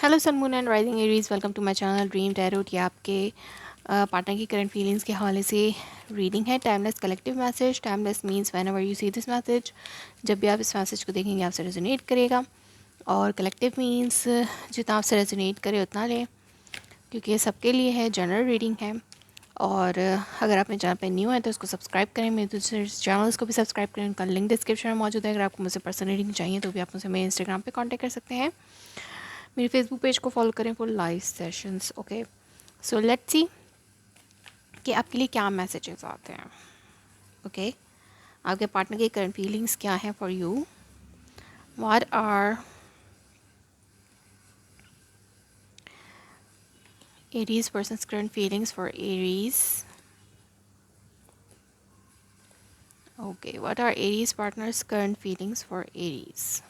Hello sun moon and rising Aries, welcome to my channel Dream Tarot. ये आपके partner की current feelings के हवाले से रीडिंग है। Timeless collective message. Timeless means when ever you see this message, जब भी आप इस मैसेज को देखेंगे आपसे रेजोनेट करेगा। और कलेक्टिव मींस जितना आपसे रेजोनेट करे उतना लें, क्योंकि ये सबके लिए है, जनरल रीडिंग है। और अगर आप मेरे चैनल पर न्यू है तो इसको सब्सक्राइब करें, मेरे दूसरे चैनल्स को भी सब्सक्राइब करें। उनका लिंक डिस्क्रिप्शन में मौजूद है। अगर आपको मुझसे पर्सनल रीडिंग चाहिए तो भी आप मुझसे मेरे इंस्टाग्राम पे कांटेक्ट कर सकते हैं। मेरे फेसबुक पेज को फॉलो करें for live sessions. Okay, so let's see कि आपके लिए क्या मैसेजेस आते हैं। ओके, आपके पार्टनर की करंट फीलिंग्स क्या हैं for you. What are Aries persons current feelings for Aries. Okay, what are Aries partners current feelings for Aries.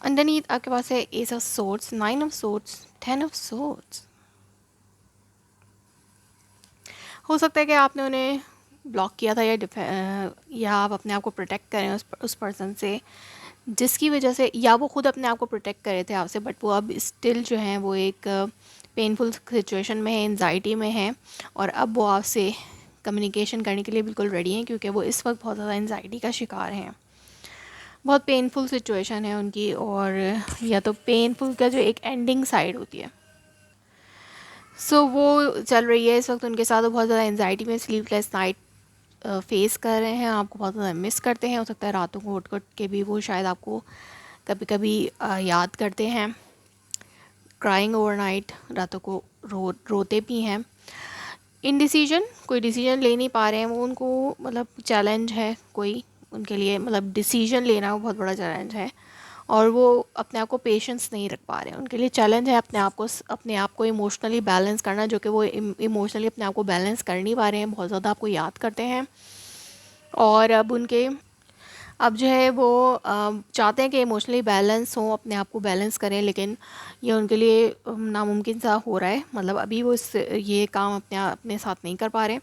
Underneath आपके पास है ace of swords, nine of swords, 10 of swords. हो सकता है कि आपने उन्हें ब्लॉक किया था या आप अपने आप को प्रोटेक्ट करें उस पर्सन से, जिसकी वजह से, या वो खुद अपने आप को प्रोटेक्ट कर रहे थे आपसे, बट वो अब स्टिल जो है वो एक पेनफुल सिचुएशन में है, एंजाइटी में है। और अब वो आपसे कम्युनिकेशन करने के लिए बिल्कुल रेडी हैं, क्योंकि वो इस वक्त बहुत ज़्यादा एंजाइटी का शिकार हैं। बहुत पेनफुल सिचुएशन है उनकी, और या तो पेनफुल का जो एक एंडिंग साइड होती है, वो चल रही है इस वक्त उनके साथ। वो बहुत ज़्यादा एंजाइटी में, स्लीपलेस नाइट फेस कर रहे हैं, आपको बहुत ज़्यादा मिस करते हैं। हो सकता है रातों को उठ के भी वो शायद आपको कभी कभी याद करते हैं। क्राइंग ओवरनाइट, रातों को रोते भी हैं। इनडिसीजन, कोई डिसीजन ले नहीं पा रहे हैं वो, उनको मतलब चैलेंज है कोई उनके लिए, मतलब डिसीजन लेना वो बहुत बड़ा चैलेंज है। और वो अपने आप को पेशेंस नहीं रख पा रहे हैं, उनके लिए चैलेंज है अपने आप को इमोशनली बैलेंस करना, जो कि वो इमोशनली अपने आप को बैलेंस कर नहीं पा रहे हैं। बहुत ज़्यादा आपको याद करते हैं। और अब जो है वो चाहते हैं कि इमोशनली बैलेंस हो, अपने आप को बैलेंस करें, लेकिन ये उनके लिए नामुमकिन सा हो रहा है। मतलब अभी वो ये काम अपने साथ नहीं कर पा रहे।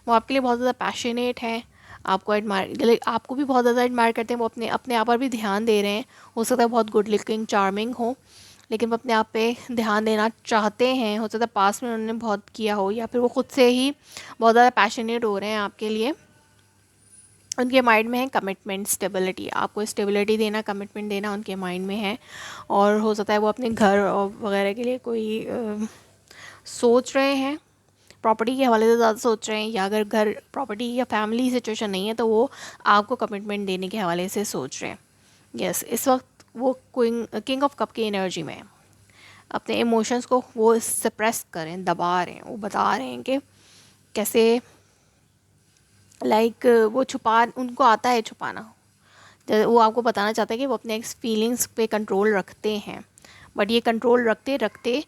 वो आपके लिए बहुत ज़्यादा पैशनेट है, आपको एडमायर, आपको भी बहुत ज़्यादा एडमायर करते हैं। वो अपने आप पर भी ध्यान दे रहे हैं। हो सकता है बहुत गुड लुकिंग, चार्मिंग हो, लेकिन वो अपने आप पे ध्यान देना चाहते हैं। हो सकता है पास में उन्होंने बहुत किया हो, या फिर वो खुद से ही बहुत ज़्यादा पैशनेट हो रहे हैं आपके लिए। उनके माइंड में है कमिटमेंट, स्टेबिलिटी, आपको स्टेबिलिटी देना, कमिटमेंट देना उनके माइंड में है। और हो सकता है वो अपने घर वगैरह के लिए कोई सोच रहे हैं, प्रॉपर्टी के हवाले से ज़्यादा सोच रहे हैं, या अगर घर, प्रॉपर्टी या फैमिली सिचुएशन नहीं है तो वो आपको कमिटमेंट देने के हवाले से सोच रहे हैं। यस, इस वक्त वो किंग ऑफ कप की एनर्जी में है। अपने इमोशंस को वो सप्रेस करें, दबा रहे हैं, वो बता रहे हैं कि कैसे, वो उनको आता है छुपाना। वो आपको बताना चाहता है कि वो अपने फीलिंग्स पे कंट्रोल रखते हैं, बट ये कंट्रोल रखते रखते,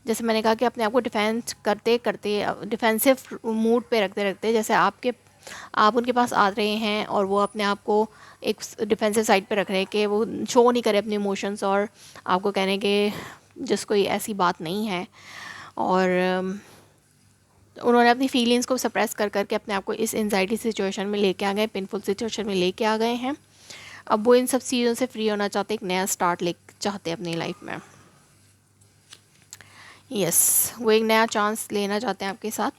जैसे मैंने कहा कि अपने आप को डिफेंस करते करते, डिफेंसिव मूड पे रखते रखते, जैसे आप उनके पास आ रहे हैं और वो अपने आप को एक डिफेंसिव साइड पे रख रहे हैं कि वो शो नहीं करे अपने इमोशंस, और आपको कहने के जिस कोई ऐसी बात नहीं है। और उन्होंने अपनी फीलिंग्स को सप्रेस कर करके अपने आप को इस एंजाइटी सिचुएशन में लेके आ गए, पेनफुल सिचुएशन में लेके आ गए हैं। अब वो इन सब चीज़ों से फ्री होना चाहते, एक नया स्टार्ट ले चाहते अपनी लाइफ में। यस, वो एक नया चांस लेना चाहते हैं आपके साथ।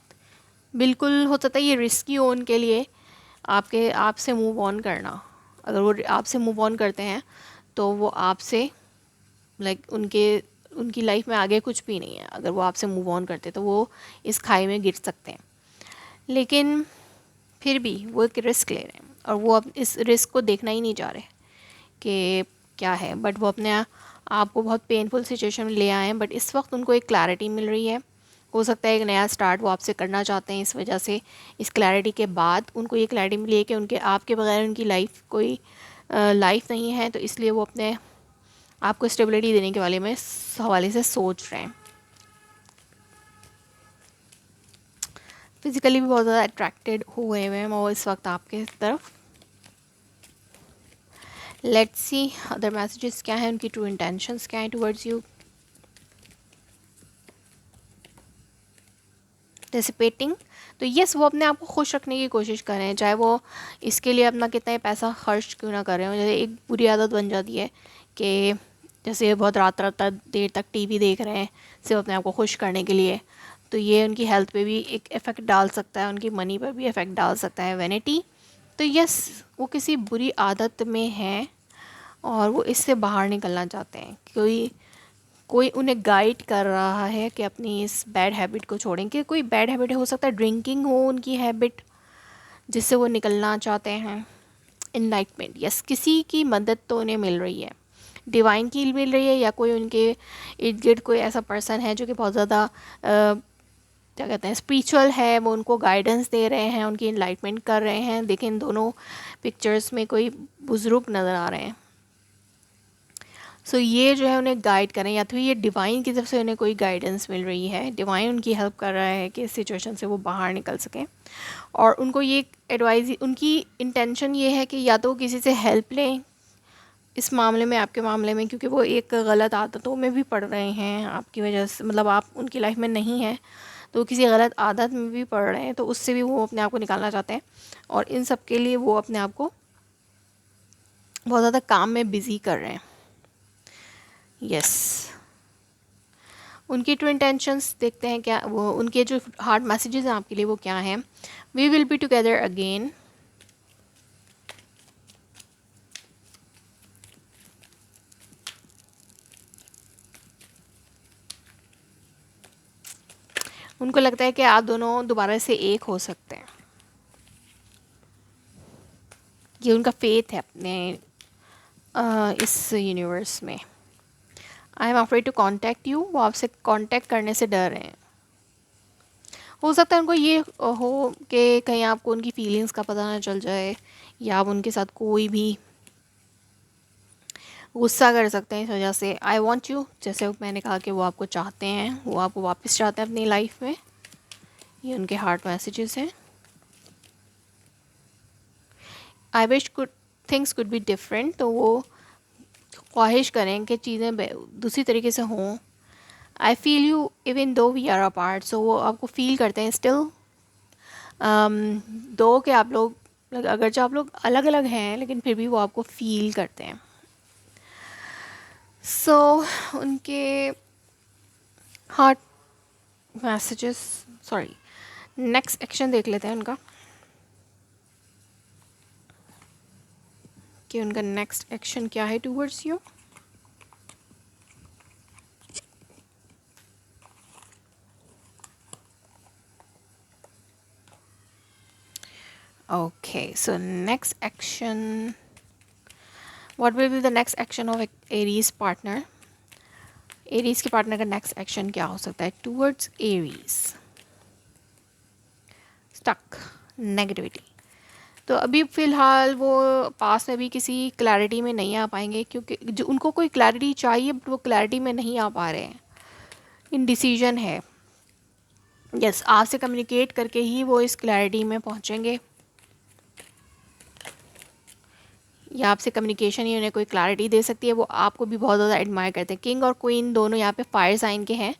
बिल्कुल हो सकता है ये रिस्की हो उनके लिए, आपसे मूव ऑन करना। अगर वो आपसे मूव ऑन करते हैं तो वो आपसे, उनकी लाइफ में आगे कुछ भी नहीं है। अगर वो आपसे मूव ऑन करते तो वो इस खाई में गिर सकते हैं, लेकिन फिर भी वो एक रिस्क ले रहे हैं, और वो अब इस रिस्क को देखना ही नहीं चाह रहे कि क्या है। बट वो अपने आप को बहुत पेनफुल सिचुएशन में ले आए हैं, बट इस वक्त उनको एक क्लैरिटी मिल रही है। हो सकता है एक नया स्टार्ट वो आपसे करना चाहते हैं। इस वजह से इस क्लैरिटी के बाद उनको ये क्लैरिटी मिली है कि आपके बगैर उनकी लाइफ कोई लाइफ नहीं है, तो इसलिए वो अपने आपको स्टेबिलिटी देने के हवाले से सोच रहे हैं। फिज़िकली भी बहुत ज़्यादा अट्रैक्टेड हुए हैं वो इस वक्त आपके तरफ। लेट्स सी अदर मैसेजेस क्या हैं, उनकी ट्रू इंटेंशंस क्या हैं टुवर्ड्स यू। डिसिपेटिंग, तो यस, वो अपने आप को खुश रखने की कोशिश कर रहे हैं, चाहे वो इसके लिए अपना कितना ही पैसा खर्च क्यों ना कर रहे हो। जैसे एक बुरी आदत बन जाती है कि जैसे ये बहुत रात रात तक देर तक टीवी देख रहे हैं सिर्फ अपने आप को खुश करने के लिए, तो ये उनकी हेल्थ पे भी एक इफ़ेक्ट डाल सकता है, उनकी मनी पर भी इफ़ेक्ट डाल सकता है। वैनिटी, तो यस वो किसी बुरी आदत में हैं और वो इससे बाहर निकलना चाहते हैं। कोई कोई उन्हें गाइड कर रहा है कि अपनी इस बैड हैबिट को छोड़ें, कि कोई बैड हैबिट हो सकता है ड्रिंकिंग हो उनकी हैबिट जिससे वो निकलना चाहते हैं। इनलाइटमेंट, यस किसी की मदद तो उन्हें मिल रही है, डिवाइन की मिल रही है, या कोई उनके इर्द गिर्द कोई ऐसा पर्सन है जो कि बहुत ज़्यादा क्या कहते हैं स्पिरिचुअल है, वो उनको गाइडेंस दे रहे हैं, उनकी इनलाइटमेंट कर रहे हैं। देखिए इन दोनों पिक्चर्स में कोई बुज़ुर्ग नज़र आ रहे हैं। सो ये जो है उन्हें गाइड करें, या तो ये डिवाइन की तरफ से उन्हें कोई गाइडेंस मिल रही है, डिवाइन उनकी हेल्प कर रहा है कि इस सिचुएशन से वो बाहर निकल सकें। और उनको ये एडवाइस, उनकी इंटेंशन ये है कि या तो किसी से हेल्प लें इस मामले में, आपके मामले में, क्योंकि वो एक गलत आदतों में भी पड़ रहे हैं आपकी वजह से, मतलब आप उनकी लाइफ में नहीं हैं तो वो किसी गलत आदत में भी पड़ रहे हैं, तो उससे भी वो अपने आप को निकालना चाहते हैं। और इन सब के लिए वो अपने आप को बहुत ज़्यादा काम में बिज़ी कर रहे हैं। यस उनकी ट्रू इंटेंशंस देखते हैं क्या, वो उनके जो हार्ट मैसेजेस हैं आपके लिए वो क्या हैं। We will be together again, उनको लगता है कि आप दोनों दोबारा से एक हो सकते हैं, ये उनका फेथ है अपने इस यूनिवर्स में। I am afraid to contact you, वो आपसे कांटेक्ट करने से डर रहे हैं। हो सकता है उनको ये हो कि कहीं आपको उनकी फीलिंग्स का पता ना चल जाए, या आप उनके साथ कोई भी गुस्सा कर सकते हैं इस वजह से। आई वॉन्ट यू, जैसे मैंने कहा कि वो आपको चाहते हैं, वो आपको वापस चाहते हैं अपनी लाइफ में, ये उनके हार्ट मैसेजेस हैं। I wish could things could be different, तो वो ख्वाहिश करें कि चीज़ें दूसरी तरीके से हों। I feel you even though we are apart, so वो आपको फील करते हैं स्टिल दो कि आप लोग अगरचे आप लोग अलग अलग हैं लेकिन फिर भी वो आपको फील करते हैं। सो उनके heart messages, sorry next action देख लेते हैं उनका, कि उनका नेक्स्ट एक्शन क्या है towards you. Okay, so next action, what will be the next action of Aries partner? Aries के पार्टनर का नेक्स्ट एक्शन क्या हो सकता है टूवर्ड्स एरीज? Stuck, negativity. तो अभी फ़िलहाल वो पास में भी किसी क्लैरिटी में नहीं आ पाएंगे, क्योंकि जो उनको कोई क्लैरिटी चाहिए बट वो क्लैरिटी में नहीं आ पा रहे हैं, इनडिसीजन है। यस आपसे कम्युनिकेट करके ही वो इस क्लैरिटी में पहुंचेंगे, या आपसे कम्युनिकेशन ही उन्हें कोई क्लैरिटी दे सकती है। वो आपको भी बहुत ज़्यादा एडमायर करते हैं। किंग और क्वीन दोनों यहाँ पे फायर साइन के हैं,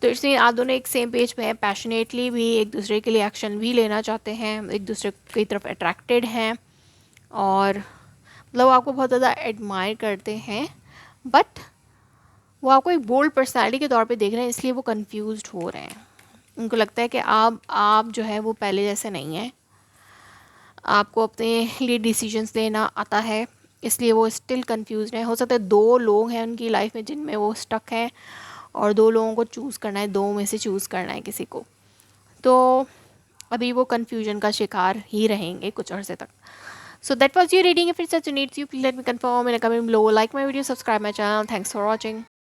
तो इसलिए आप दोनों एक सेम पेज पे हैं, पैशनेटली भी एक दूसरे के लिए एक्शन भी लेना चाहते हैं, एक दूसरे की तरफ अट्रैक्टेड हैं, और मतलब आपको बहुत ज़्यादा एडमायर करते हैं। बट वो आपको एक बोल्ड पर्सनैलिटी के तौर पे देख रहे हैं, इसलिए वो कंफ्यूज्ड हो रहे हैं। उनको लगता है कि आप जो है वो पहले जैसे नहीं हैं, आपको अपने लिए डिसीजंस लेना आता है, इसलिए वो स्टिल कंफ्यूज हैं। हो सकता है दो लोग हैं उनकी लाइफ में जिनमें वो स्टक हैं, और दो लोगों को चूज़ करना है, दो में से चूज़ करना है किसी को, तो अभी वो कन्फ्यूजन का शिकार ही रहेंगे कुछ अर्से तक। So that was your reading. If it's such needs you please let me confirm in a comment below, like my video, subscribe my channel. Thanks for watching.